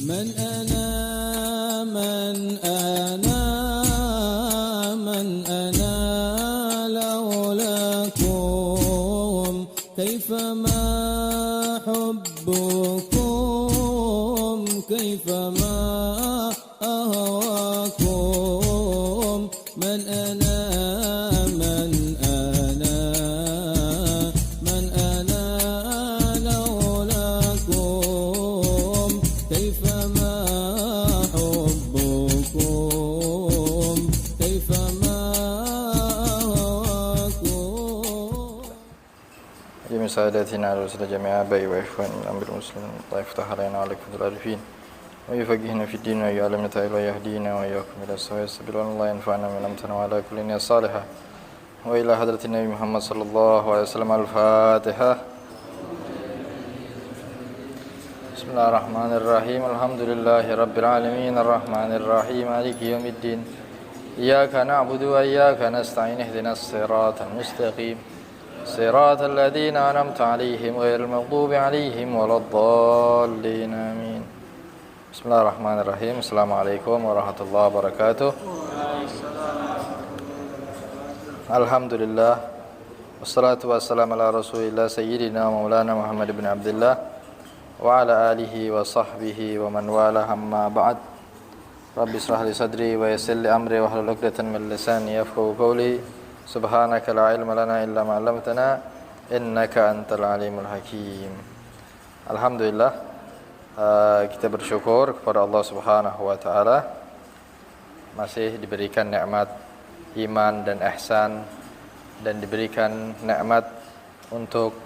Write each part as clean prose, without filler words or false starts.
من أنا من أنا من أنا لولاكم كيفما حبكم كيفما أهواكم من أنا من أنا من أنا لولاكم كيفما حبكم كيفما أهواكم. جميع ساداتنا على رسول جميع آبائي وإخواني من أمر المسلمين الله يفتح علينا وعليكم العارفين ويفقهنا في الدين ويعلمنا تعالى ويهدينا وإياكم إلى السواء السبيل الله ينفعنا من أمتنا وعلى كل نية صالحة وإلى حضرة النبي محمد صلى الله عليه وسلم الفاتحة. بسم الله الرحمن الرحيم الحمد لله رب العالمين الرحمن الرحيم مالك يوم الدين إياك نعبد وإياك نستعين اهدنا الصراط المستقيم صراط الذين أنعمت عليهم غير المغضوب عليهم ولا الضالين آمين. Bismillahirrahmanirrahim. Assalamualaikum warahmatullahi wabarakatuh. Alhamdulillah wassalatu wassalamu ala rasulillah sayyidina maulana Muhammad ibn Abdullah wa ala alihi wa sahbihi wa man wala amma ba'd. Rabbi israh li sadri wa yassir li amri wa hlul 'uqdatan min lisani yafqahu qawli. Subhanaka la ilma lana illa ma 'allamtana innaka antal alimul hakim. Alhamdulillah, kita bersyukur kepada Allah Subhanahu wa taala masih diberikan nikmat iman dan ihsan dan diberikan nikmat untuk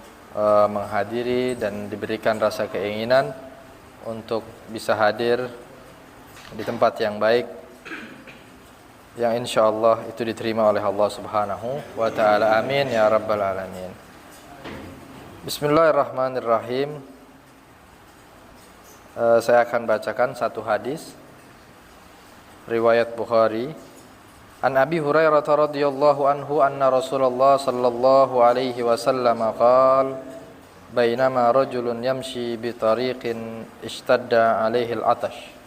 menghadiri dan diberikan rasa keinginan untuk bisa hadir di tempat yang baik yang insyaallah itu diterima oleh Allah Subhanahu wa taala. Amin ya rabbal alamin. Bismillahirrahmanirrahim. Saya akan bacakan satu hadis riwayat Bukhari. An Abi Hurairah radhiyallahu anhu anna Rasulullah sallallahu alaihi wasallam qala bainama rajulun yamshi bi tariqin ishtadda alaihi al-'atash.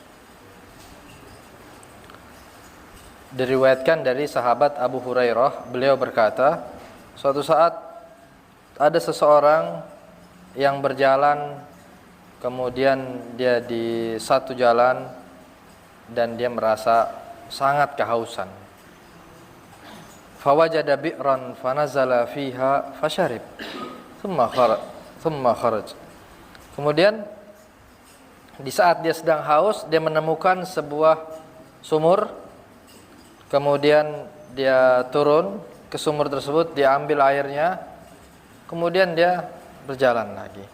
Diriwayatkan dari sahabat Abu Hurairah, beliau berkata, suatu saat ada seseorang yang berjalan, kemudian dia di satu jalan dan dia merasa sangat kehausan. Fawajada bi'ran fanazala fiha fasharib thumma kharaj. Kemudian di saat dia sedang haus, dia menemukan sebuah sumur. Kemudian dia turun ke sumur tersebut, dia ambil airnya, kemudian dia berjalan lagi.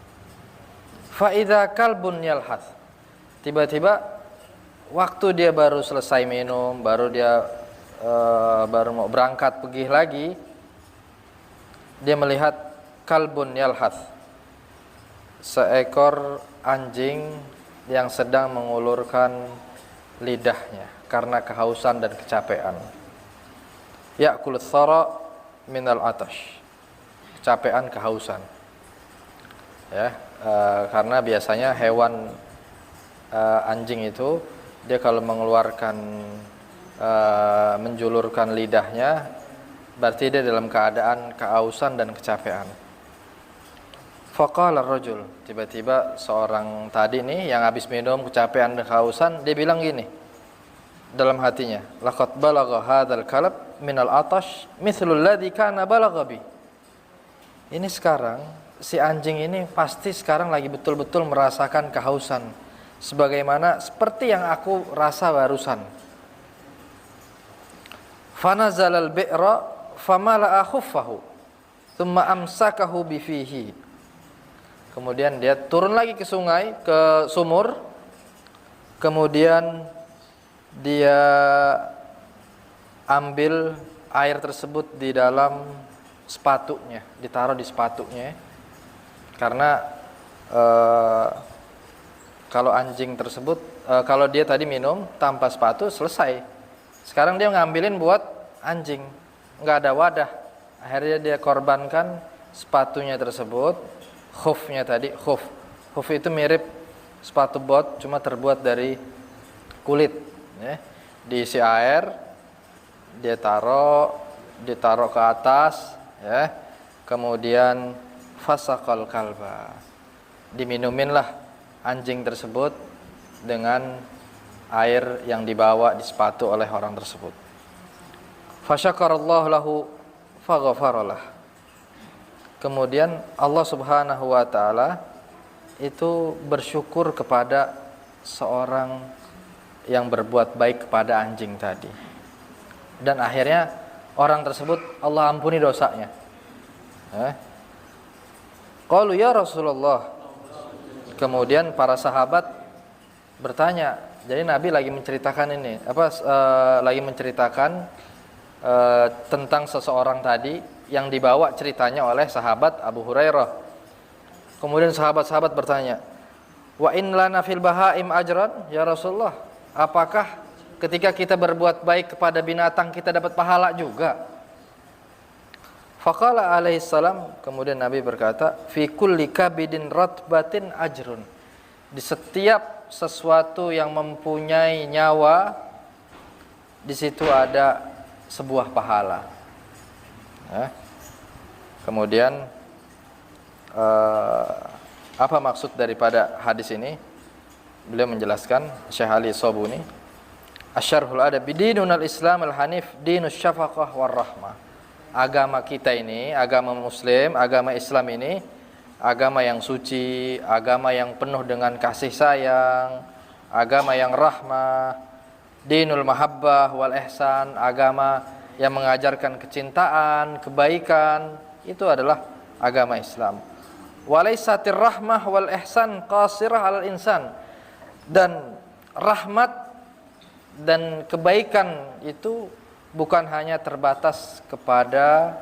Fa idza kalbun yalhath. Tiba-tiba waktu dia baru selesai minum, baru mau berangkat pergi lagi, dia melihat kalbun yalhath, seekor anjing yang sedang mengulurkan lidahnya karena kehausan dan kecapean. Ya'kul thara minal atash. Kecapean, kehausan. Ya, karena biasanya hewan anjing itu dia kalau mengeluarkan menjulurkan lidahnya berarti dia dalam keadaan kehausan dan kecapean. Faqala ar-rajul, tiba-tiba seorang tadi nih yang habis minum kecapean dan kehausan, dia bilang gini dalam hatinya, laqad balagha hadzal kalb minal atash mithlul ladzi kana balagha bi. Ini sekarang si anjing ini pasti sekarang lagi betul-betul merasakan kehausan sebagaimana seperti yang aku rasa barusan. Fanazalal bi'ra famala'a khuffahu thumma amsakahu bi fihi. Kemudian dia turun lagi ke sungai, ke sumur. Kemudian dia ambil air tersebut di dalam sepatunya, ditaruh di sepatunya. Karena kalau anjing tersebut, kalau dia tadi minum tanpa sepatu selesai. Sekarang dia ngambilin buat anjing, nggak ada wadah. Akhirnya dia korbankan sepatunya tersebut, khufnya tadi, khuf itu mirip sepatu bot cuma terbuat dari kulit, ya. Diisi air, ditaruh ke atas, ya. Kemudian fasaqal kalba, diminuminlah anjing tersebut dengan air yang dibawa di sepatu oleh orang tersebut. Fasyakarallahu lahu faghafaralah. Kemudian Allah Subhanahu wa taala itu bersyukur kepada seorang yang berbuat baik kepada anjing tadi. Dan akhirnya orang tersebut Allah ampuni dosanya. Qalu ya Rasulullah. Kemudian para sahabat bertanya, jadi Nabi lagi menceritakan ini, lagi menceritakan tentang seseorang tadi yang dibawa ceritanya oleh sahabat Abu Hurairah. Kemudian sahabat-sahabat bertanya, wa in lana fil bahaim ajran ya Rasulullah, apakah ketika kita berbuat baik kepada binatang kita dapat pahala juga? Faqala alaihi salam, kemudian Nabi berkata, fi kulli kabidin ratbatin ajrun, di setiap sesuatu yang mempunyai nyawa di situ ada sebuah pahala. Kemudian apa maksud daripada hadis ini? Beliau menjelaskan, Syekh Ali Sobuni, Asyarhul Adab bidinunal Islam al-Hanif dinus syafaqah warahmah. Agama kita ini, agama Muslim, agama Islam ini, agama yang suci, agama yang penuh dengan kasih sayang, agama yang rahmah, dinul mahabbah wal ihsan, agama yang mengajarkan kecintaan, kebaikan, itu adalah agama Islam. Walaisatir rahmah wal ihsan qasirah alal insan, dan rahmat dan kebaikan itu bukan hanya terbatas kepada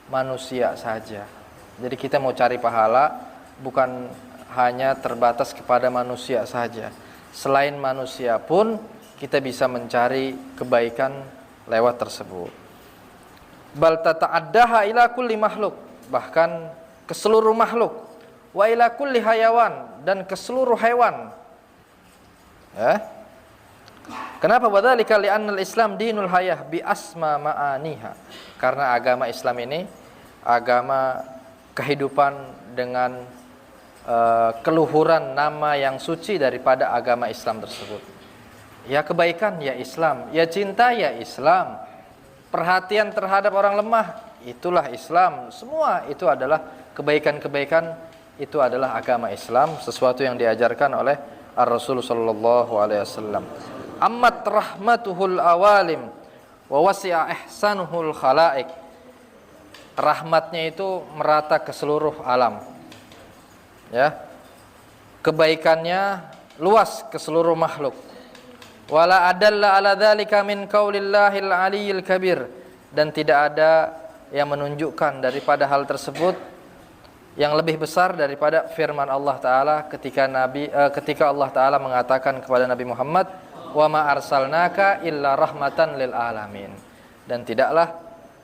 manusia saja. Jadi kita mau cari pahala bukan hanya terbatas kepada manusia saja. Selain manusia pun kita bisa mencari kebaikan lewat tersebut. Bal tata'addaha ila kulli makhluk, bahkan ke seluruh makhluk, wa ila kulli hayawan, dan ke seluruh hewan. Kenapa? Wadzalika li'anna al-Islam dinul hayah bi asma ma'aniha. Karena agama Islam ini agama kehidupan dengan keluhuran nama yang suci daripada agama Islam tersebut. Ya kebaikan ya Islam, ya cinta ya Islam, perhatian terhadap orang lemah itulah Islam. Semua itu adalah kebaikan-kebaikan, itu adalah agama Islam, sesuatu yang diajarkan oleh Ar-Rasul sallallahu alaihi wasallam. Ammat rahmatuhul awalim wa wasi'a ihsanuhul khalaik. Rahmatnya itu merata ke seluruh alam. Ya. Kebaikannya luas ke seluruh makhluk. Wala adalla ala dzalika min qaulillahil aliyyil kabir, dan tidak ada yang menunjukkan daripada hal tersebut yang lebih besar daripada firman Allah taala ketika Allah taala mengatakan kepada Nabi Muhammad, wa ma arsalnaka illa rahmatan lil alamin, dan tidaklah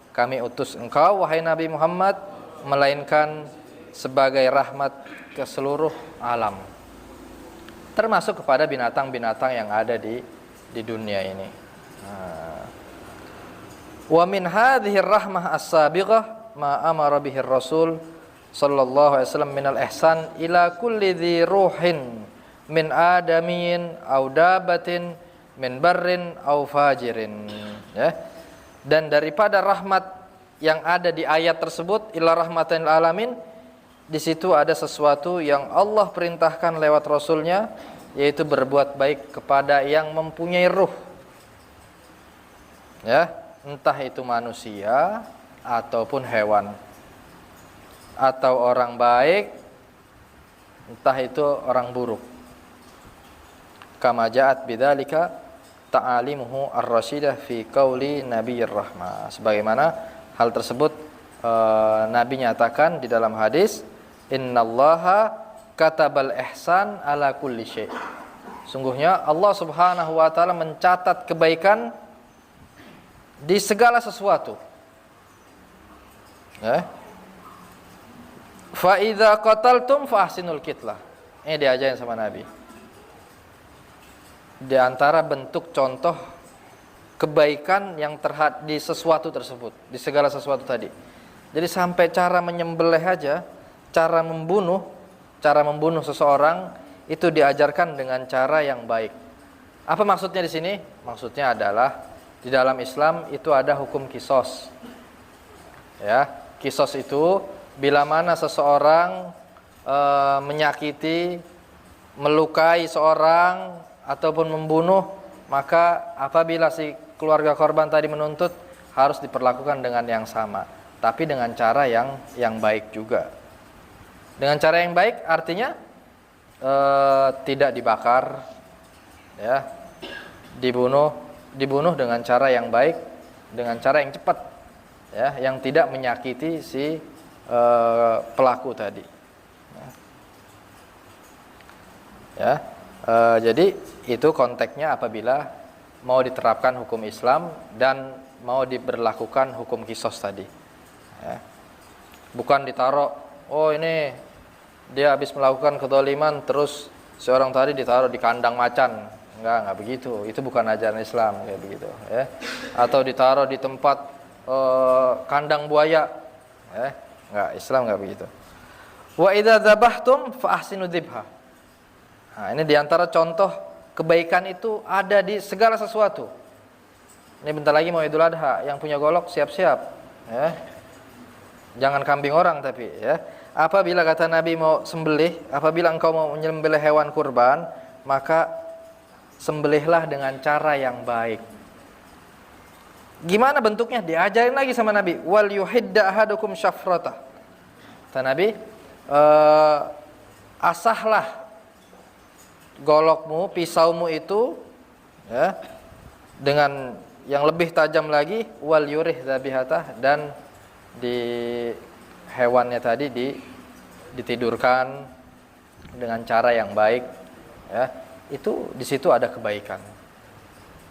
kami utus engkau wahai Nabi Muhammad melainkan sebagai rahmat ke seluruh alam, termasuk kepada binatang-binatang yang ada di dunia ini. Wa min hadhihi rahmah as-sabiqah ma amara bihi Rasul sallallahu alaihi wasallam minal ihsan ila kulli dhi ruhin min adamin aw dabatin min barrin aw fajirin. Ya. Dan daripada rahmat yang ada di ayat tersebut, ila rahmatan lil alamin, di situ ada sesuatu yang Allah perintahkan lewat Rasulnya, yaitu berbuat baik kepada yang mempunyai ruh. Ya, entah itu manusia ataupun hewan, atau orang baik, entah itu orang buruk. Kama ja'at bidzalika ta'alimuhu ar-rasyidah fi qauli nabiyyir rahmah. Sebagaimana hal tersebut Nabi nyatakan di dalam hadis, innallaha katabal ihsan ala kulli syai'. Sungguhnya Allah Subhanahu wa taala mencatat kebaikan di segala sesuatu. Ya. Fa idza qataltum fa ahsinul qitlah. Ini diajarin sama Nabi. di antara bentuk contoh kebaikan yang terhad di sesuatu tersebut, di segala sesuatu tadi. Jadi sampai cara menyembelih aja, cara membunuh seseorang itu diajarkan dengan cara yang baik. Apa maksudnya di sini? Maksudnya adalah di dalam Islam itu ada hukum kisos. Ya, kisos itu bila mana seseorang menyakiti, melukai seorang ataupun membunuh, maka apabila si keluarga korban tadi menuntut, harus diperlakukan dengan yang sama, tapi dengan cara yang baik juga. Dengan cara yang baik artinya tidak dibakar, ya, dibunuh dengan cara yang baik, dengan cara yang cepat, ya, yang tidak menyakiti si pelaku tadi. Ya, jadi itu konteksnya apabila mau diterapkan hukum Islam dan mau diberlakukan hukum kisos tadi. Ya. Bukan ditaruh, oh ini dia habis melakukan kezaliman terus seorang tadi ditaruh di kandang macan. Enggak begitu. Itu bukan ajaran Islam kayak begitu, ya. Atau ditaruh di tempat kandang buaya. Enggak, Islam enggak begitu. Wa idza dzabhtum fa ahsinu dzibha. Nah, ini diantara contoh kebaikan itu ada di segala sesuatu. Ini bentar lagi mau Idul Adha, yang punya golok siap-siap, ya. Jangan kambing orang tapi, ya. Apabila kata Nabi mau sembelih, apabila engkau mau menyembelih hewan kurban, maka sembelihlah dengan cara yang baik. Gimana bentuknya? Diajarin lagi sama Nabi. Wal yuhidda ahadukum syafratah. Kata Nabi, asahlah golokmu, pisaumu itu, ya, dengan yang lebih tajam lagi, wal yurih dzabihatah, dan di hewannya tadi ditidurkan dengan cara yang baik, ya. Itu di situ ada kebaikan.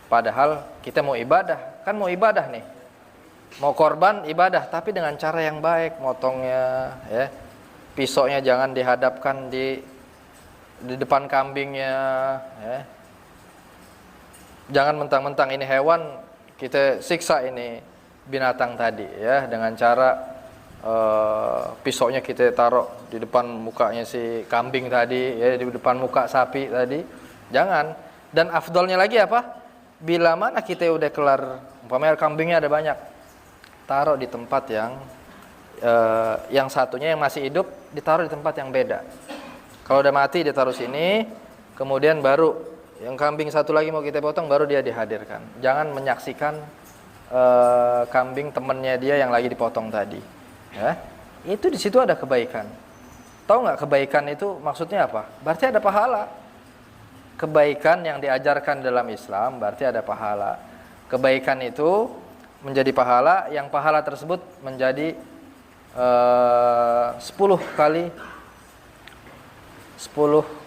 Padahal kita mau ibadah, kan mau ibadah nih. Mau korban ibadah tapi dengan cara yang baik, motongnya, ya. Pisaunya jangan dihadapkan di depan kambingnya, ya. Jangan mentang-mentang ini hewan kita siksa ini binatang tadi, ya, dengan cara pisaunya kita taruh di depan mukanya si kambing tadi, ya, di depan muka sapi tadi. Jangan. Dan afdolnya lagi apa? Bila mana kita udah kelar, umpamanya kambingnya ada banyak, taruh di tempat yang satunya yang masih hidup ditaruh di tempat yang beda. Kalau udah mati ditaruh sini, kemudian baru yang kambing satu lagi mau kita potong, baru dia dihadirkan. Jangan menyaksikan kambing temannya dia yang lagi dipotong tadi. Ya, itu di situ ada kebaikan. Tahu nggak kebaikan itu maksudnya apa? Berarti ada pahala. Kebaikan yang diajarkan dalam Islam berarti ada pahala. Kebaikan itu menjadi pahala, yang pahala tersebut menjadi 10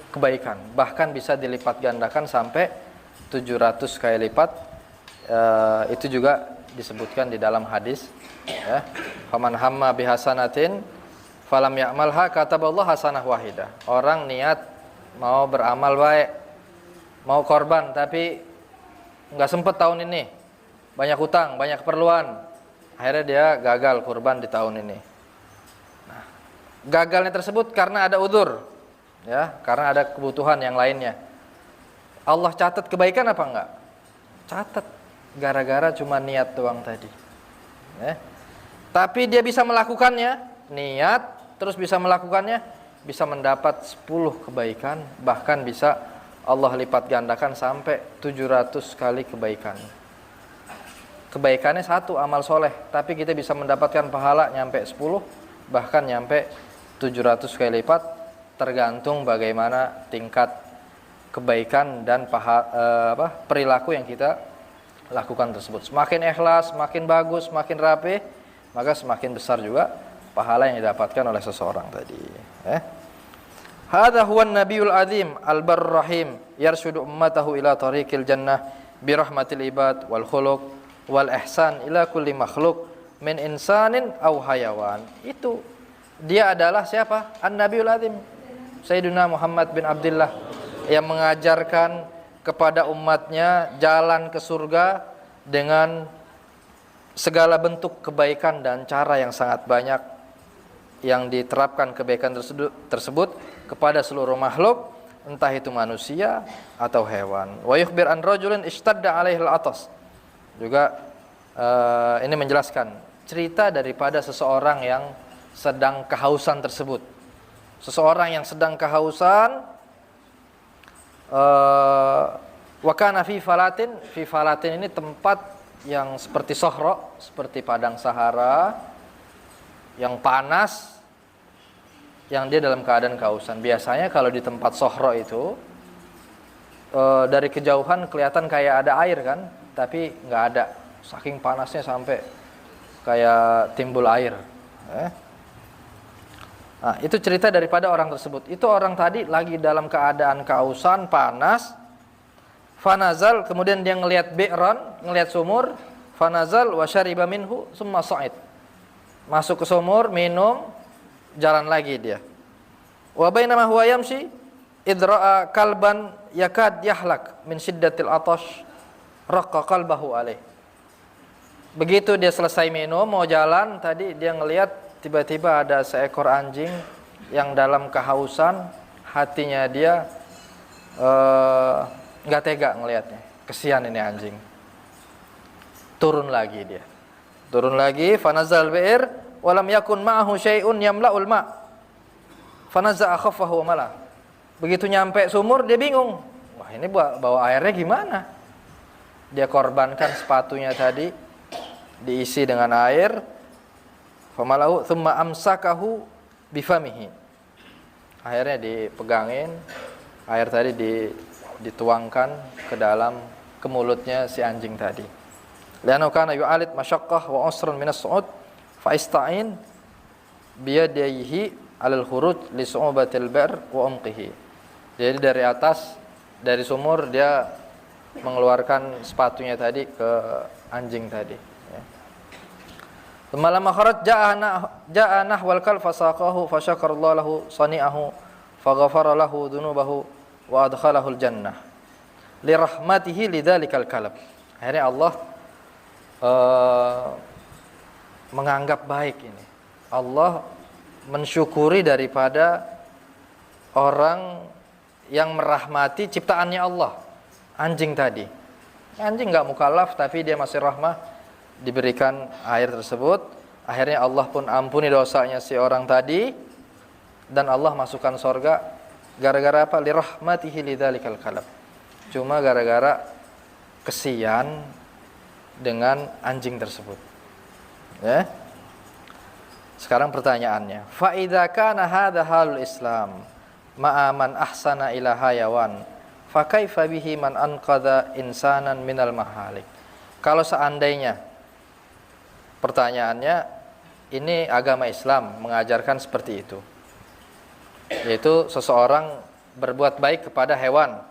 kebaikan, bahkan bisa dilipat gandakan sampai 700 kali lipat. Itu juga disebutkan di dalam hadis, ya. Faman hamma bihasanatin falam ya'malha kataballahu hasanah wahidah. Orang niat mau beramal baik, mau korban tapi enggak sempat tahun ini, banyak hutang, banyak keperluan, akhirnya dia gagal kurban di tahun ini. Nah, gagalnya tersebut karena ada udzur, ya, karena ada kebutuhan yang lainnya. Allah catat kebaikan apa enggak? Catat, gara-gara cuma niat doang tadi, ya. Tapi dia bisa melakukannya, niat terus bisa melakukannya, bisa mendapat 10 kebaikan, bahkan bisa Allah lipat gandakan sampai 700 kali kebaikan. Kebaikannya satu, amal soleh, tapi kita bisa mendapatkan pahala nyampe 10, bahkan nyampe 700 kali lipat, tergantung bagaimana tingkat kebaikan dan perilaku yang kita lakukan tersebut. Semakin ikhlas, semakin bagus, semakin rapi, maka semakin besar juga pahala yang didapatkan oleh seseorang tadi. Hadza huwa an-nabiyul azim al-barrur rahim yarshudu ummatahu ila tariqil jannah bi rahmatil ibad wal khuluq wal ihsan ila kulli makhluk min insanin aw hayawan. Itu dia adalah siapa? An-nabiyul azim Sayyidina Muhammad bin Abdullah, yang mengajarkan kepada umatnya jalan ke surga dengan segala bentuk kebaikan dan cara yang sangat banyak yang diterapkan kebaikan tersebut kepada seluruh makhluk, entah itu manusia atau hewan. Wa yukhbir an rajulin ishtadda alaihi al-atas. Juga ini menjelaskan cerita daripada seseorang yang sedang kehausan tersebut. Seseorang yang sedang kehausan, wa kana fi falatin. Fi falatin ini tempat yang seperti Sohro, seperti padang Sahara, yang panas, yang dia dalam keadaan kehausan. Biasanya kalau di tempat Sohro itu, dari kejauhan kelihatan kayak ada air kan, tapi nggak ada. Saking panasnya sampai kayak timbul air. Nah, itu cerita daripada orang tersebut. Itu orang tadi lagi dalam keadaan kehausan, panas. Fanazal, kemudian dia ngelihat bi'ran, ngelihat sumur. Fanazal wa syariba minhu summa sa'id. Masuk ke sumur, minum, jalan lagi dia. Wa bainama huwa yamshi idra'a kalban yakad yahlak min shiddatil atash raqqa qalbahu alaih. Begitu dia selesai minum, mau jalan, tadi dia ngelihat tiba-tiba ada seekor anjing yang dalam kehausan, hatinya dia nggak tega ngelihatnya. Kesian ini anjing. Turun lagi dia. Turun lagi, fanazal bi'r walam yakun ma'ahu syai'un yamla'ul ma'. Fanazza'a khaffahu wa mala. Begitu nyampe sumur dia bingung. Wah, ini bawa airnya gimana? Dia korbankan sepatunya tadi diisi dengan air. Famalahu thumma amsakahu bifamihi. Akhirnya dipegangin, air tadi dituangkan ke dalam ke mulutnya si anjing tadi. Li'annahu kana yu'alid masyaqqah wa usran min as-su'ud fa ista'in biyadihi 'alal khuruj li su'ubatil bir wa umqihi. Jadi dari atas, dari sumur dia mengeluarkan sepatunya tadi ke anjing tadi. Malam akhirat ja'a nahwal kal fasaqahu fasyakarallahu lahu sani'ahu faghafara lahu dhunubahu wa adkhalahul jannah li rahmatihi lidzalikal kalb. Akhirnya Allah menganggap baik ini. Allah mensyukuri daripada orang yang merahmati ciptaannya Allah, anjing tadi. Anjing enggak mukallaf tapi dia masih rahmah, diberikan air tersebut. Akhirnya Allah pun ampuni dosanya si orang tadi dan Allah masukkan surga. Gara-gara apa? Li rahmatihi lidzalikal kalb. Cuma gara-gara kesian dengan anjing tersebut. Ya. Sekarang pertanyaannya, fa idza kana hadza halul Islam ma'a man ahsana ila hayawan fa kaifa bihi man anqadha insanan minal mahalik. Kalau seandainya, pertanyaannya, ini agama Islam mengajarkan seperti itu, yaitu seseorang berbuat baik kepada hewan.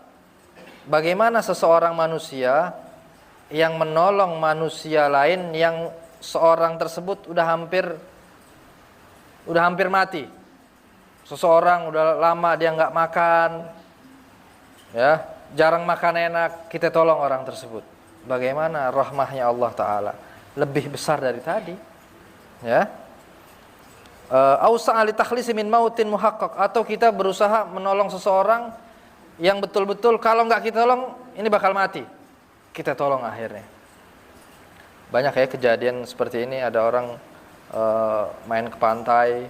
Bagaimana seseorang manusia yang menolong manusia lain yang seorang tersebut udah hampir mati. Seseorang udah lama dia nggak makan, ya, jarang makan enak, kita tolong orang tersebut. Bagaimana rahmahnya Allah Ta'ala lebih besar dari tadi, ya. Ausa'a li takhlisi min mautin muhaqqaq, atau kita berusaha menolong seseorang yang betul-betul kalau nggak kita tolong ini bakal mati, kita tolong akhirnya. Banyak ya kejadian seperti ini. Ada orang main ke pantai,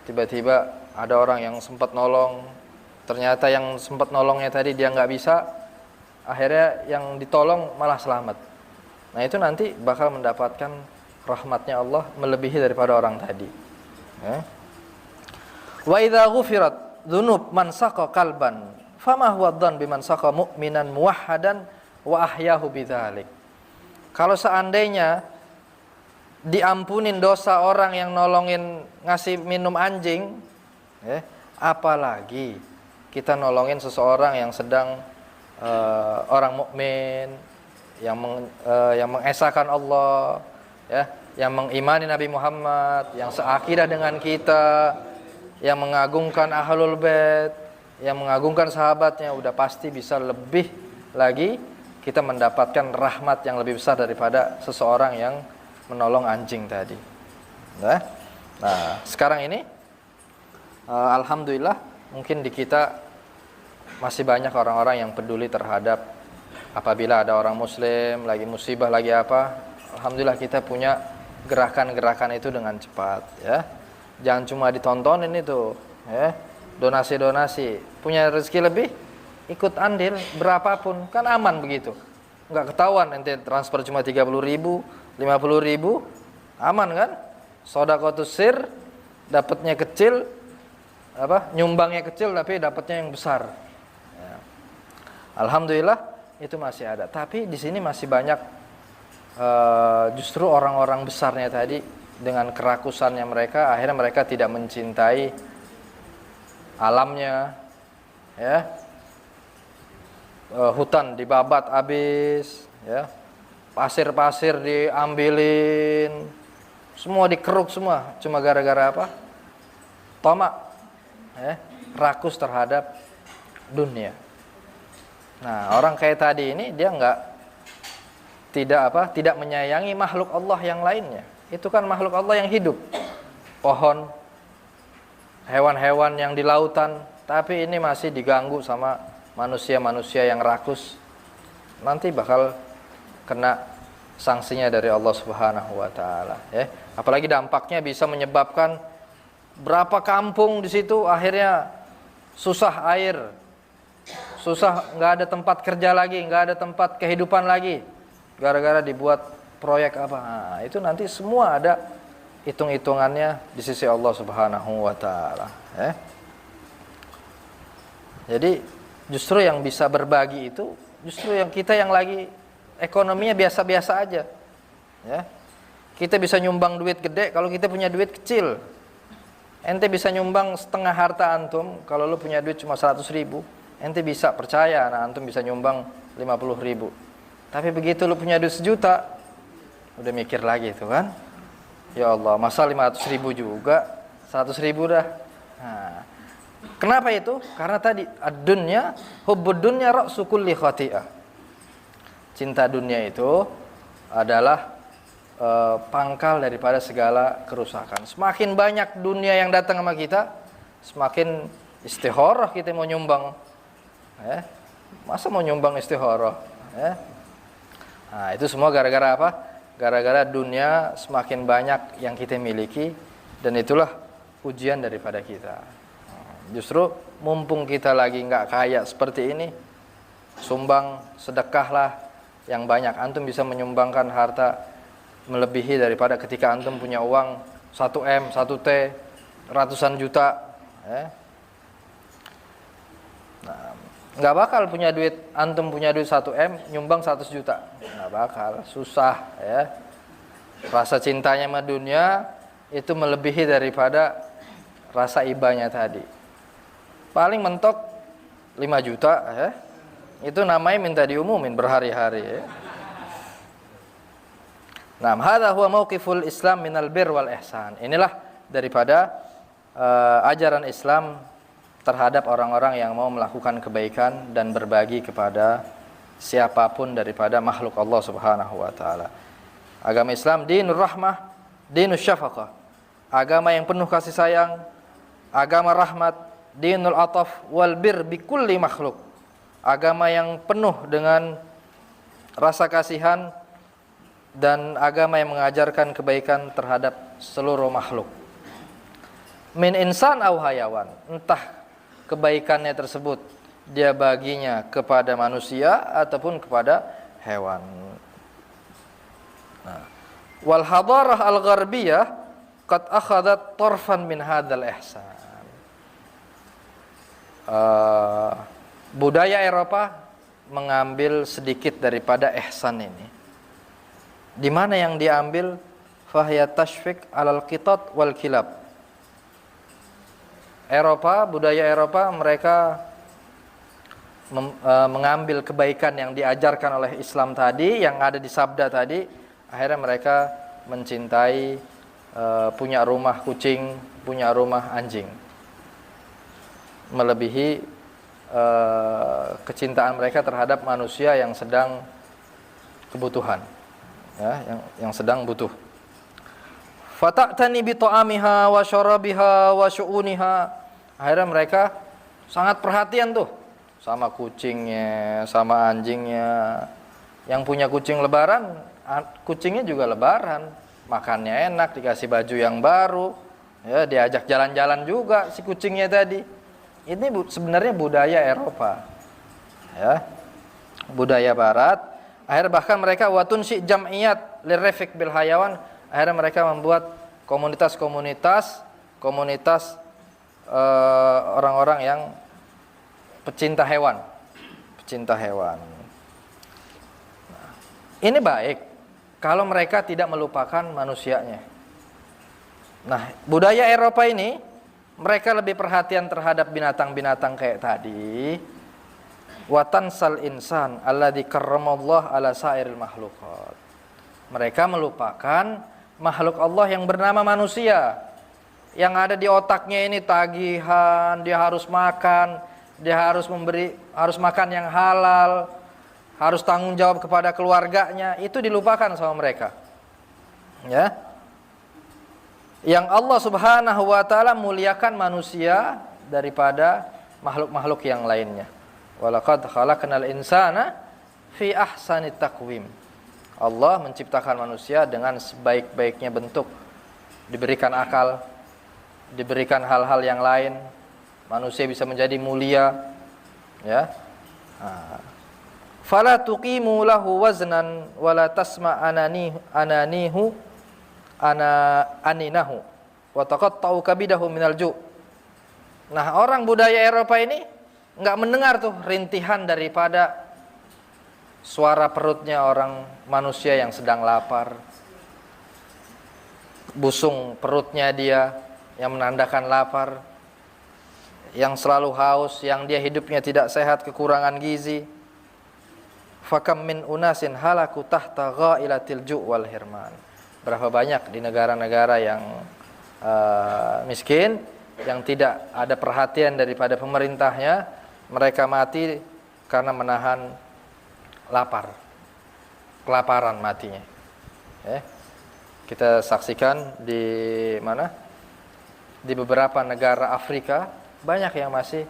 tiba-tiba ada orang yang sempat nolong, ternyata yang sempat nolongnya tadi dia nggak bisa, akhirnya yang ditolong malah selamat. Nah itu nanti bakal mendapatkan rahmatnya Allah melebihi daripada orang tadi. Wa idza ghufirat dzunub man saqa qalban fama huwa dzan biman saqa mu'minan muwahhadan wa ahyahu bidzalik. Kalau seandainya diampunin dosa orang yang nolongin ngasih minum anjing, apalagi kita nolongin seseorang yang sedang orang mukmin yang mengesahkan Allah, ya, yang mengimani Nabi Muhammad, yang seakidah dengan kita, yang mengagungkan Ahlul Bait, yang mengagungkan sahabatnya, udah pasti bisa lebih lagi kita mendapatkan rahmat yang lebih besar daripada seseorang yang menolong anjing tadi. Nah, sekarang ini alhamdulillah mungkin di kita masih banyak orang-orang yang peduli terhadap apabila ada orang muslim lagi musibah lagi apa, alhamdulillah kita punya gerakan-gerakan itu dengan cepat ya. Jangan cuma ditontonin itu ya. Donasi-donasi, punya rezeki lebih ikut andil berapapun, kan aman begitu. Enggak ketahuan ente transfer cuma 30.000, 50.000, aman kan? Shadaqatus sir, dapatnya kecil, nyumbangnya kecil tapi dapatnya yang besar. Ya. Alhamdulillah itu masih ada. Tapi di sini masih banyak justru orang-orang besarnya tadi dengan kerakusannya mereka, akhirnya mereka tidak mencintai alamnya, ya. Hutan dibabat habis, ya. Pasir-pasir diambilin, semua dikeruk semua, cuma gara-gara apa? Tamak, ya. Rakus terhadap dunia. Nah, orang kayak tadi ini dia tidak menyayangi makhluk Allah yang lainnya. Itu kan makhluk Allah yang hidup. Pohon, hewan-hewan yang di lautan, tapi ini masih diganggu sama manusia-manusia yang rakus. Nanti bakal kena sanksinya dari Allah Subhanahu wa taala, ya. Apalagi dampaknya bisa menyebabkan berapa kampung di situ akhirnya susah air. Susah, enggak ada tempat kerja lagi, enggak ada tempat kehidupan lagi. Gara-gara dibuat proyek apa. Nah, itu nanti semua ada hitung-hitungannya di sisi Allah Subhanahu wa taala, ya. Jadi justru yang bisa berbagi itu justru yang kita yang lagi ekonominya biasa-biasa aja, ya. Kita bisa nyumbang duit gede kalau kita punya duit kecil. Ente bisa nyumbang setengah harta antum kalau lu punya duit cuma 100.000. Ente bisa percaya antum bisa nyumbang 50.000. Tapi begitu lu punya duit 1 juta, udah mikir lagi itu kan. Ya Allah, masa 500.000 juga, 100.000 dah. Nah, kenapa itu? Karena tadi ad-dunya, hubbud dunya ra'su kulli khati'ah. Cinta dunia itu adalah pangkal daripada segala kerusakan. Semakin banyak dunia yang datang sama kita, semakin istikharah kita mau nyumbang. Ya. Masa mau nyumbang istikharah? Ya. Nah, itu semua gara-gara apa? Gara-gara dunia semakin banyak yang kita miliki, dan itulah ujian daripada kita. Justru mumpung kita lagi nggak kaya seperti ini, sumbang, sedekahlah yang banyak. Antum bisa menyumbangkan harta melebihi daripada ketika antum punya uang 1M, 1T, ratusan juta. Ya. Nah, nggak bakal punya duit, antum punya duit 1M, nyumbang 100 juta. Nggak bakal, susah, ya. Rasa cintanya sama dunia itu melebihi daripada rasa ibanya tadi. Paling mentok 5 juta, ya. Itu namanya minta diumumin berhari-hari, ya. Nah, hadza huwa mauqiful Islam minal bir wal ihsan. Inilah daripada ajaran Islam terhadap orang-orang yang mau melakukan kebaikan dan berbagi kepada siapapun daripada makhluk Allah Subhanahu wa taala. Agama Islam dinur rahmah, dinus syafaqah. Agama yang penuh kasih sayang, agama rahmat, dinul ataf wal bir bi kulli makhluk. Agama yang penuh dengan rasa kasihan dan agama yang mengajarkan kebaikan terhadap seluruh makhluk. Min insan aw hayawan, entah kebaikannya tersebut dia baginya kepada manusia ataupun kepada hewan. Nah, wal hadarah al-gharbiyah qad akhadat tarfan min hadzal ihsan. Budaya Eropa mengambil sedikit daripada ihsan ini. Di mana yang diambil? Fahiya tashfiq alal qitat wal kilab. Eropa, budaya Eropa, mereka mengambil kebaikan yang diajarkan oleh Islam tadi, yang ada di sabda tadi, akhirnya mereka mencintai punya rumah kucing, punya rumah anjing, melebihi kecintaan mereka terhadap manusia yang sedang kebutuhan, ya, yang sedang butuh. Fata'tani bi ta'amiha wa syarabiha wa syu'uniha. Akhirnya mereka sangat perhatian tuh sama kucingnya, sama anjingnya. Yang punya kucing lebaran, kucingnya juga lebaran, makannya enak, dikasih baju yang baru, ya, diajak jalan-jalan juga si kucingnya tadi. Ini sebenarnya budaya Eropa, ya, budaya Barat. Akhirnya bahkan mereka watunsi jam'iyat lirrifq bil hayawan. Akhirnya mereka membuat komunitas orang-orang yang pecinta hewan. Nah, ini baik kalau mereka tidak melupakan manusianya. Nah, budaya Eropa ini mereka lebih perhatian terhadap binatang-binatang kayak tadi. Watansal insan alladzi karramallahu ala sairil makhluqat. Mereka melupakan makhluk Allah yang bernama manusia. Yang ada di otaknya ini tagihan, dia harus makan, dia harus makan yang halal, harus tanggung jawab kepada keluarganya, itu dilupakan sama mereka. Ya. Yang Allah Subhanahu wa taala muliakan manusia daripada makhluk-makhluk yang lainnya. Walaqad khalaqnal insana fi ahsani taqwim. Allah menciptakan manusia dengan sebaik-baiknya bentuk. Diberikan akal, diberikan hal-hal yang lain, manusia bisa menjadi mulia, ya. Fala tuqimu lahu waznan wala tasma aninahu wa taqatta'u kabidahu minal ju'. Nah, orang budaya Eropa ini enggak mendengar tuh rintihan daripada suara perutnya orang manusia yang sedang lapar. Busung perutnya dia yang menandakan lapar, yang selalu haus, yang dia hidupnya tidak sehat, kekurangan gizi. Fakam min unasin halaku tahta ghailatil ju' wal hirman. Berapa banyak di negara-negara yang miskin, yang tidak ada perhatian daripada pemerintahnya, mereka mati karena menahan lapar, kelaparan matinya. Kita saksikan di mana? Di beberapa negara Afrika banyak yang masih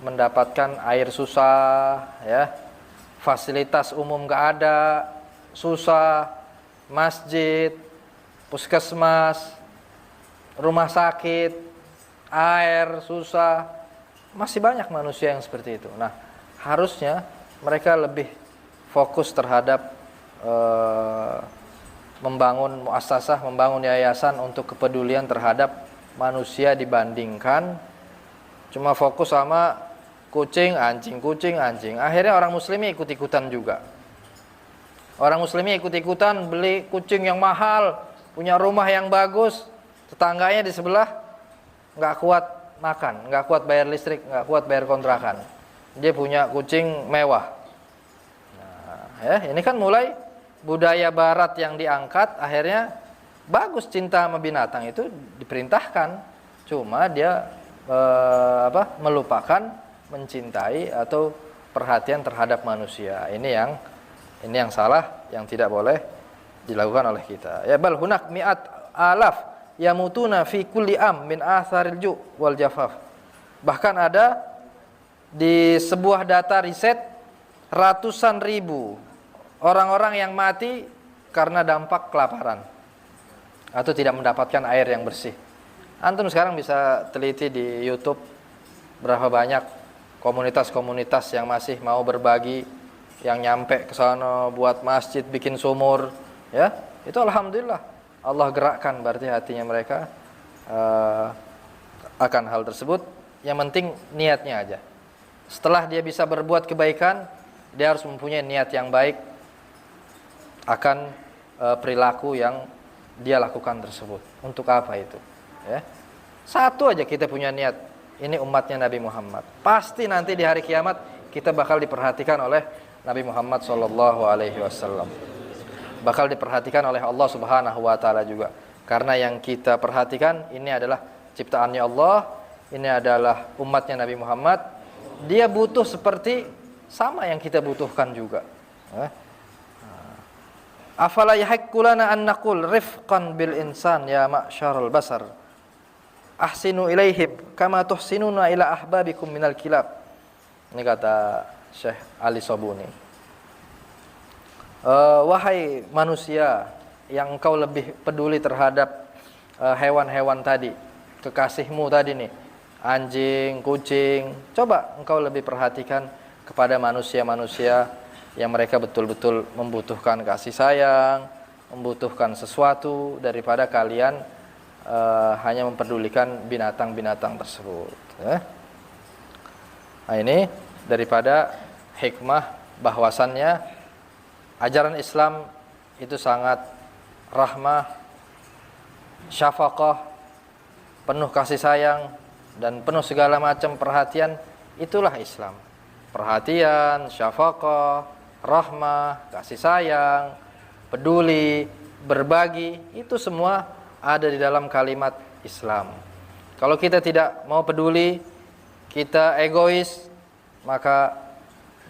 mendapatkan air susah, ya, fasilitas umum gak ada, susah, masjid, puskesmas, rumah sakit, air susah, masih banyak manusia yang seperti itu. Nah, harusnya mereka lebih fokus terhadap membangun muassasah, membangun yayasan untuk kepedulian terhadap manusia dibandingkan cuma fokus sama kucing, anjing. Akhirnya orang muslimnya ikut-ikutan juga. Orang muslimnya ikut-ikutan beli kucing yang mahal, punya rumah yang bagus, tetangganya di sebelah nggak kuat makan, nggak kuat bayar listrik, nggak kuat bayar kontrakan. Dia punya kucing mewah. Nah, ini kan mulai budaya barat yang diangkat, akhirnya bagus cinta sama binatang itu diperintahkan, cuma dia melupakan mencintai atau perhatian terhadap manusia. Ini yang salah, yang tidak boleh dilakukan oleh kita. Ya bal hunak mi'at alaf yamutuna fi kulli am min atharil ju' wal jafaf. Bahkan ada di sebuah data riset ratusan ribu orang-orang yang mati karena dampak kelaparan atau tidak mendapatkan air yang bersih. Antum sekarang bisa teliti di YouTube berapa banyak komunitas-komunitas yang masih mau berbagi, yang nyampe ke sana buat masjid, bikin sumur, ya. Itu alhamdulillah Allah gerakkan berarti hatinya mereka akan hal tersebut. Yang penting niatnya aja. Setelah dia bisa berbuat kebaikan, dia harus mempunyai niat yang baik akan perilaku yang dia lakukan tersebut. Untuk apa itu? Ya. Satu aja kita punya niat, ini umatnya Nabi Muhammad. Pasti nanti di hari kiamat kita bakal diperhatikan oleh Nabi Muhammad SAW. Bakal diperhatikan oleh Allah Subhanahu wa taala juga. Karena yang kita perhatikan ini adalah ciptaannya Allah, ini adalah umatnya Nabi Muhammad, Dia butuh seperti sama yang kita butuhkan juga. Afala yahiqqu lana an naqul rifqan bil insan ya ma'syarul basar. Ahsinu ilaihim kama tuhsinuna ila ahbabikum minal kilab. Ini kata Syekh Ali Sobuni. Wahai manusia yang engkau lebih peduli terhadap hewan-hewan tadi, kekasihmu tadi nih, anjing, kucing, coba engkau lebih perhatikan kepada manusia-manusia yang mereka betul-betul membutuhkan kasih sayang, membutuhkan sesuatu daripada kalian hanya memperdulikan binatang-binatang tersebut. Nah, ini daripada hikmah bahwasannya ajaran Islam itu sangat rahmah, syafaqah, penuh kasih sayang dan penuh segala macam perhatian. Itulah Islam. Perhatian, syafaqah, rahmah, kasih sayang, peduli, berbagi, itu semua ada di dalam kalimat Islam. Kalau kita tidak mau peduli, kita egois, maka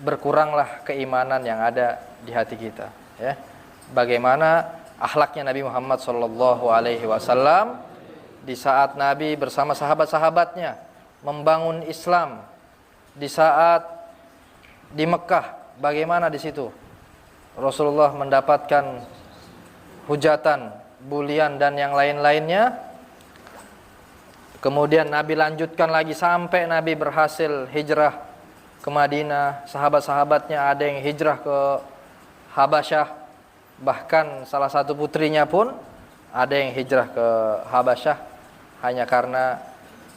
berkuranglah keimanan yang ada di hati kita, ya. Bagaimana akhlaknya Nabi Muhammad SAW di saat Nabi bersama sahabat-sahabatnya membangun Islam, di saat di Mekah, bagaimana di situ Rasulullah mendapatkan hujatan, bulian dan yang lain-lainnya. Kemudian Nabi lanjutkan lagi sampai Nabi berhasil hijrah ke Madinah. Sahabat-sahabatnya ada yang hijrah ke Habasyah, bahkan salah satu putrinya pun ada yang hijrah ke Habasyah hanya karena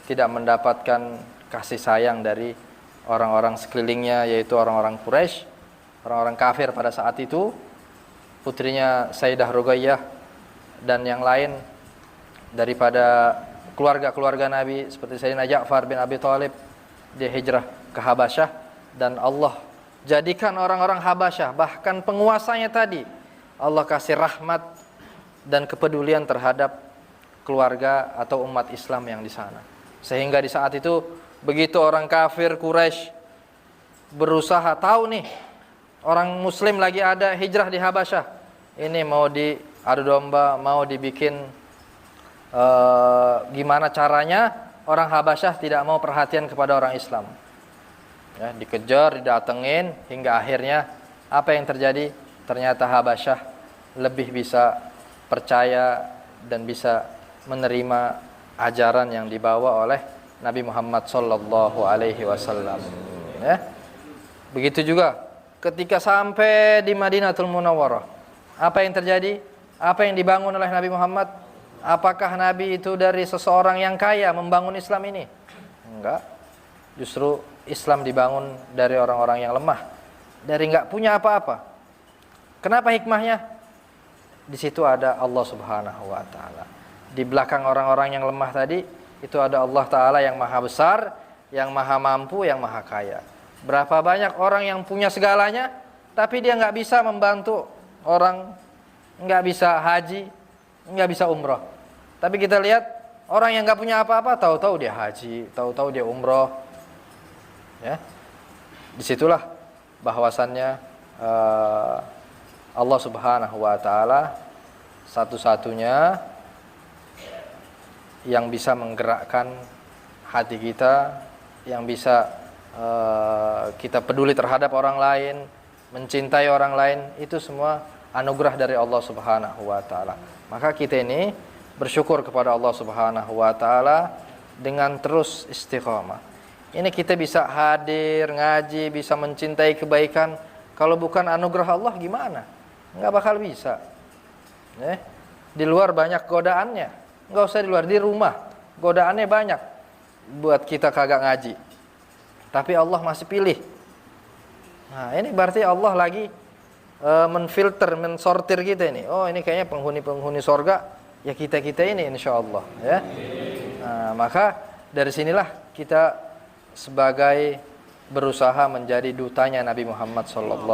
tidak mendapatkan kasih sayang dari orang-orang sekelilingnya, yaitu orang-orang Quraisy, orang-orang kafir pada saat itu. Putrinya Sayyidah Ruqayyah dan yang lain daripada keluarga-keluarga Nabi seperti Sayyidina Ja'far bin Abi Thalib, dia hijrah ke Habasyah, dan Allah jadikan orang-orang Habasyah, bahkan penguasanya tadi, Allah kasih rahmat dan kepedulian terhadap keluarga atau umat Islam yang di sana. Sehingga di saat itu begitu orang kafir Quraisy berusaha tahu nih orang muslim lagi ada hijrah di Habasyah, ini mau diadu domba, mau dibikin gimana caranya, orang Habasyah tidak mau perhatian kepada orang Islam, ya, dikejar, didatengin, hingga akhirnya apa yang terjadi? Ternyata Habasyah lebih bisa percaya dan bisa menerima ajaran yang dibawa oleh Nabi Muhammad SAW. Ya. Begitu juga ketika sampai di Madinatul Munawwarah, apa yang terjadi? Apa yang dibangun oleh Nabi Muhammad? Apakah Nabi itu dari seseorang yang kaya membangun Islam ini? Enggak. Justru Islam dibangun dari orang-orang yang lemah, dari enggak punya apa-apa. Kenapa hikmahnya? Di situ ada Allah Subhanahu wa taala. Di belakang orang-orang yang lemah tadi itu ada Allah Ta'ala yang maha besar, yang maha mampu, yang maha kaya. Berapa banyak orang yang punya segalanya, tapi dia nggak bisa membantu orang, nggak bisa haji, nggak bisa umroh. Tapi kita lihat orang yang nggak punya apa-apa, tahu-tahu dia haji, tahu-tahu dia umroh. Ya, disitulah bahwasannya Allah Subhanahu Wa Taala satu-satunya yang bisa menggerakkan hati kita, yang bisa kita peduli terhadap orang lain, mencintai orang lain, itu semua anugerah dari Allah Subhanahu wa taala. Maka kita ini bersyukur kepada Allah Subhanahu wa taala dengan terus istiqamah. Ini kita bisa hadir, ngaji, bisa mencintai kebaikan. Kalau bukan anugerah Allah gimana? Enggak bakal bisa. Di luar banyak godaannya. Enggak usah di luar, di rumah godaannya banyak buat kita kagak ngaji. Tapi Allah masih pilih. Nah, ini berarti Allah lagi menfilter, mensortir kita ini. Oh, ini kayaknya penghuni-penghuni sorga, ya kita-kita ini insyaallah, ya. Nah, maka dari sinilah kita sebagai berusaha menjadi dutanya Nabi Muhammad SAW,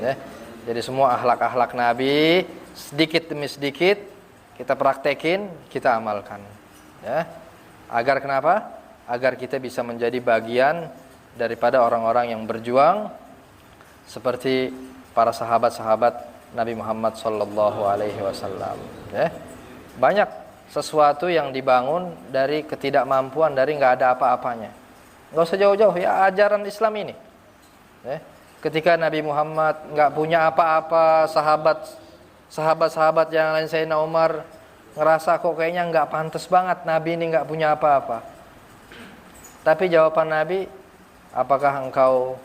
ya. Jadi semua akhlak-akhlak Nabi sedikit demi sedikit kita praktekin, kita amalkan, ya. Agar kenapa? agar kita bisa menjadi bagian daripada orang-orang yang berjuang seperti para sahabat-sahabat Nabi Muhammad sallallahu alaihi wasallam, ya. Banyak sesuatu yang dibangun dari ketidakmampuan, dari nggak ada apa-apanya. Nggak usah jauh-jauh, ya ajaran Islam ini, ya. Ketika Nabi Muhammad nggak punya apa-apa, sahabat-sahabat yang lain, Sayyidina Umar ngerasa kok kayaknya nggak pantas banget Nabi ini nggak punya apa-apa. Tapi jawaban Nabi, apakah engkau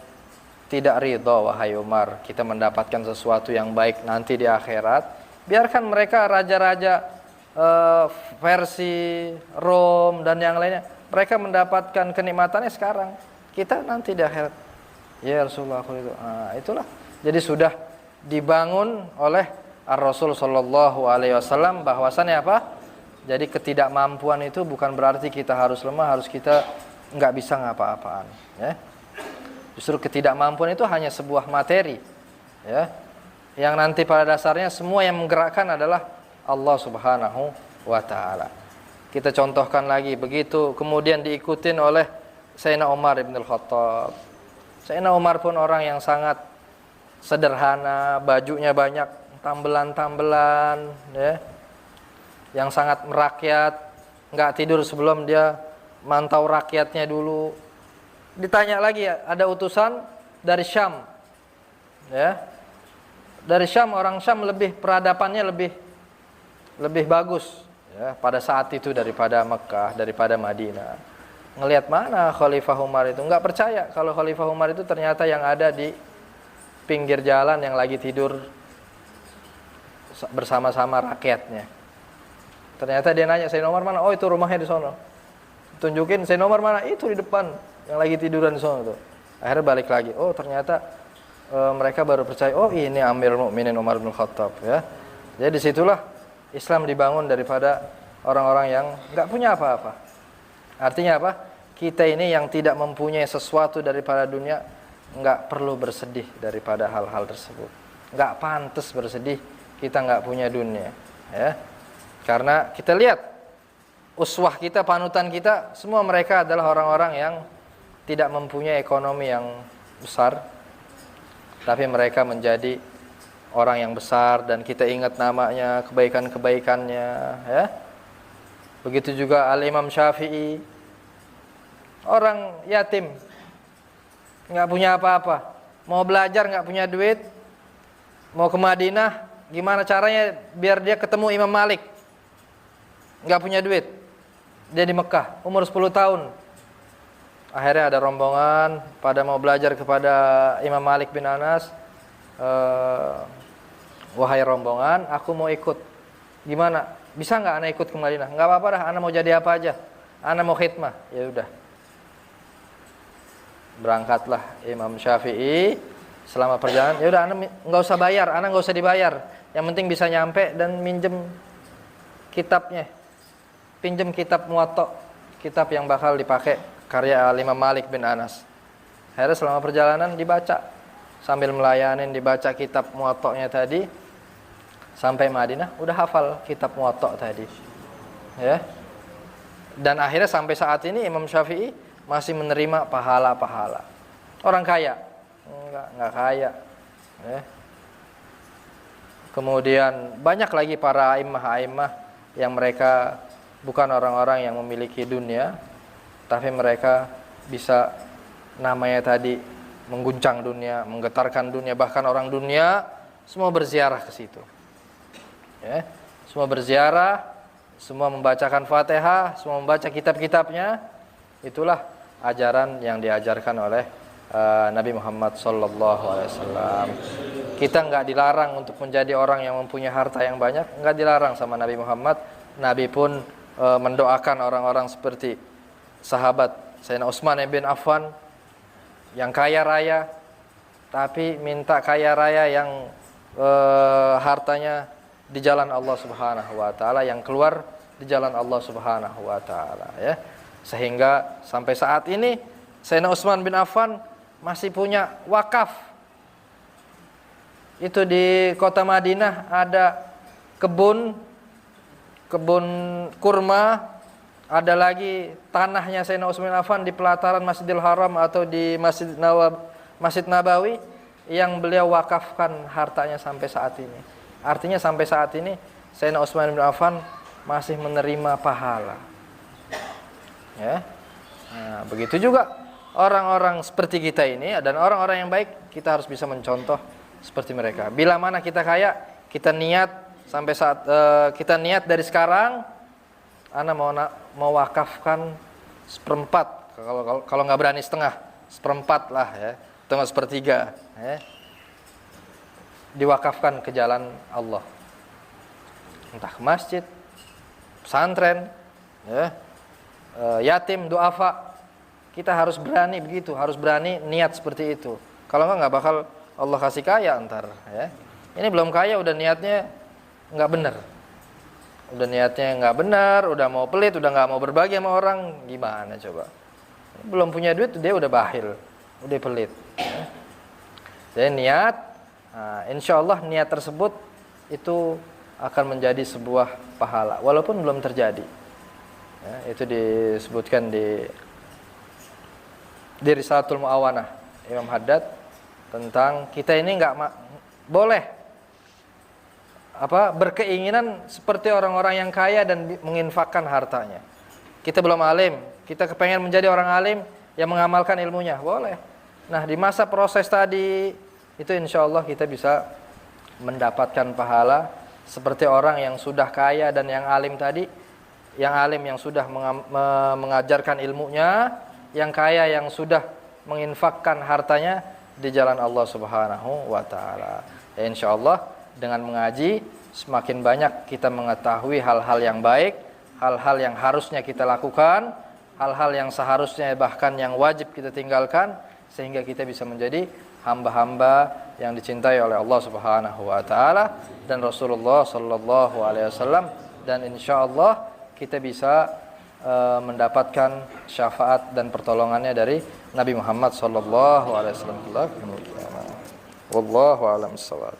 tidak ridha wahai Umar kita mendapatkan sesuatu yang baik nanti di akhirat? Biarkan mereka raja-raja versi Rom dan yang lainnya, mereka mendapatkan kenikmatannya sekarang, kita nanti di akhirat. Ya Rasulullah, aku itu. Nah, itulah. Jadi sudah dibangun oleh Ar-Rasul sallallahu alaihi wasallam bahwasannya apa? Jadi ketidakmampuan itu bukan berarti kita harus lemah, harus kita nggak bisa ngapa-apaan, ya. Justru ketidakmampuan itu hanya sebuah materi, ya. Yang nanti pada dasarnya semua yang menggerakkan adalah Allah Subhanahu wa taala. Kita contohkan lagi, begitu kemudian diikutin oleh Sayyidina Umar ibn al-Khattab. Sayyidina Umar pun orang yang sangat sederhana, bajunya banyak tambelan-tambelan, ya. Yang sangat merakyat, nggak tidur sebelum dia mantau rakyatnya dulu. Ditanya lagi, ada utusan dari Syam, ya. Dari Syam, orang Syam lebih peradabannya lebih bagus, ya, pada saat itu daripada Mekah, daripada Madinah. Ngelihat mana Khalifah Umar itu, nggak percaya kalau Khalifah Umar itu ternyata yang ada di pinggir jalan yang lagi tidur bersama-sama rakyatnya. Ternyata dia nanya, Sayyidina Umar mana? Oh itu rumahnya di sono. Tunjukin Sayyidina Umar mana? Itu di depan yang lagi tiduran di sono tuh. Akhirnya balik lagi. Oh ternyata mereka baru percaya. Oh ini Amirul Mukminin Umar bin Khattab, ya. Jadi disitulah Islam dibangun daripada orang-orang yang nggak punya apa-apa. Artinya apa? Kita ini yang tidak mempunyai sesuatu daripada dunia nggak perlu bersedih daripada hal-hal tersebut. Nggak pantas bersedih kita nggak punya dunia, ya. Karena kita lihat uswah kita, panutan kita, semua mereka adalah orang-orang yang tidak mempunyai ekonomi yang besar, tapi mereka menjadi orang yang besar dan kita ingat namanya, kebaikan-kebaikannya, ya. Begitu juga Al-Imam Syafi'i, orang yatim, nggak punya apa-apa, mau belajar nggak punya duit, mau ke Madinah, gimana caranya biar dia ketemu Imam Malik, nggak punya duit, dia di Mekah, umur 10 tahun. Akhirnya ada rombongan pada mau belajar kepada Imam Malik bin Anas. Wahai rombongan, aku mau ikut. Gimana? Bisa nggak anak ikut ke Madinah? Nggak apa-apa dah, anak mau jadi apa aja. Anak mau khidmah. Ya udah. Berangkatlah Imam Syafi'i selama perjalanan. Ya udah, anak nggak usah bayar, anak nggak usah dibayar. Yang penting bisa nyampe dan minjem kitabnya. Pinjem kitab Muwatta, kitab yang bakal dipakai karya Imam Malik bin Anas. Akhirnya selama perjalanan dibaca, sambil melayanin dibaca kitab Muwatta-nya tadi, sampai Madinah udah hafal kitab Muwatta tadi, ya. Dan akhirnya sampai saat ini Imam Syafi'i masih menerima pahala-pahala. Orang kaya? Enggak kaya, ya. Kemudian banyak lagi para a'immah yang mereka bukan orang-orang yang memiliki dunia, tapi mereka bisa namanya tadi mengguncang dunia, menggetarkan dunia, bahkan orang dunia semua berziarah ke situ. Ya, semua berziarah, semua membacakan Fatihah, semua membaca kitab-kitabnya. Itulah ajaran yang diajarkan oleh Nabi Muhammad SAW. Kita nggak dilarang untuk menjadi orang yang mempunyai harta yang banyak, nggak dilarang sama Nabi Muhammad. Nabi pun mendoakan orang-orang seperti sahabat Sayyidina Utsman bin Affan yang kaya raya, tapi minta kaya raya yang hartanya di jalan Allah Subhanahu wa taala, yang keluar di jalan Allah Subhanahu wa taala, ya. Sehingga sampai saat ini Sayyidina Utsman bin Affan masih punya wakaf. Itu di kota Madinah ada kebun kurma, ada lagi tanahnya Sayyidina Utsman bin Affan di pelataran Masjidil Haram atau di Masjid Nabawi yang beliau wakafkan hartanya sampai saat ini. Artinya sampai saat ini Sayyidina Utsman bin Affan masih menerima pahala. Ya. Nah, begitu juga orang-orang seperti kita ini dan orang-orang yang baik, kita harus bisa mencontoh seperti mereka. Bila mana kita kaya, kita niat sampai saat kita niat dari sekarang, ana mau wakafkan seperempat, kalau nggak berani setengah, seperempat lah ya, atau sepertiga, ya, diwakafkan ke jalan Allah, entah ke masjid, pesantren, ya, yatim, duafa. Kita harus berani begitu, harus berani niat seperti itu. Kalau nggak bakal Allah kasih kaya ntar. Ya. Ini belum kaya udah niatnya nggak benar. Udah niatnya nggak benar, udah mau pelit, udah nggak mau berbagi sama orang, gimana coba? Belum punya duit dia udah bakhil, udah pelit. Ya. Jadi niat, nah, insya Allah niat tersebut itu akan menjadi sebuah pahala, walaupun belum terjadi. Ya, itu disebutkan di Risalatul Mu'awanah Imam Haddad tentang kita ini nggak boleh berkeinginan seperti orang-orang yang kaya dan menginfakkan hartanya. Kita belum alim, kita kepengen menjadi orang alim yang mengamalkan ilmunya, boleh. Nah, di masa proses tadi itu insya Allah kita bisa mendapatkan pahala seperti orang yang sudah kaya dan yang alim tadi, yang alim yang sudah mengajarkan ilmunya, yang kaya yang sudah menginfakkan hartanya di jalan Allah Subhanahu wa taala. Ya, insyaallah dengan mengaji semakin banyak kita mengetahui hal-hal yang baik, hal-hal yang harusnya kita lakukan, hal-hal yang seharusnya bahkan yang wajib kita tinggalkan, sehingga kita bisa menjadi hamba-hamba yang dicintai oleh Allah Subhanahu wa taala dan Rasulullah sallallahu alaihi wasallam, dan insyaallah kita bisa mendapatkan syafaat dan pertolongannya dari Nabi Muhammad sallallahu alaihi wasallam. Wallahu a'lam bissawab.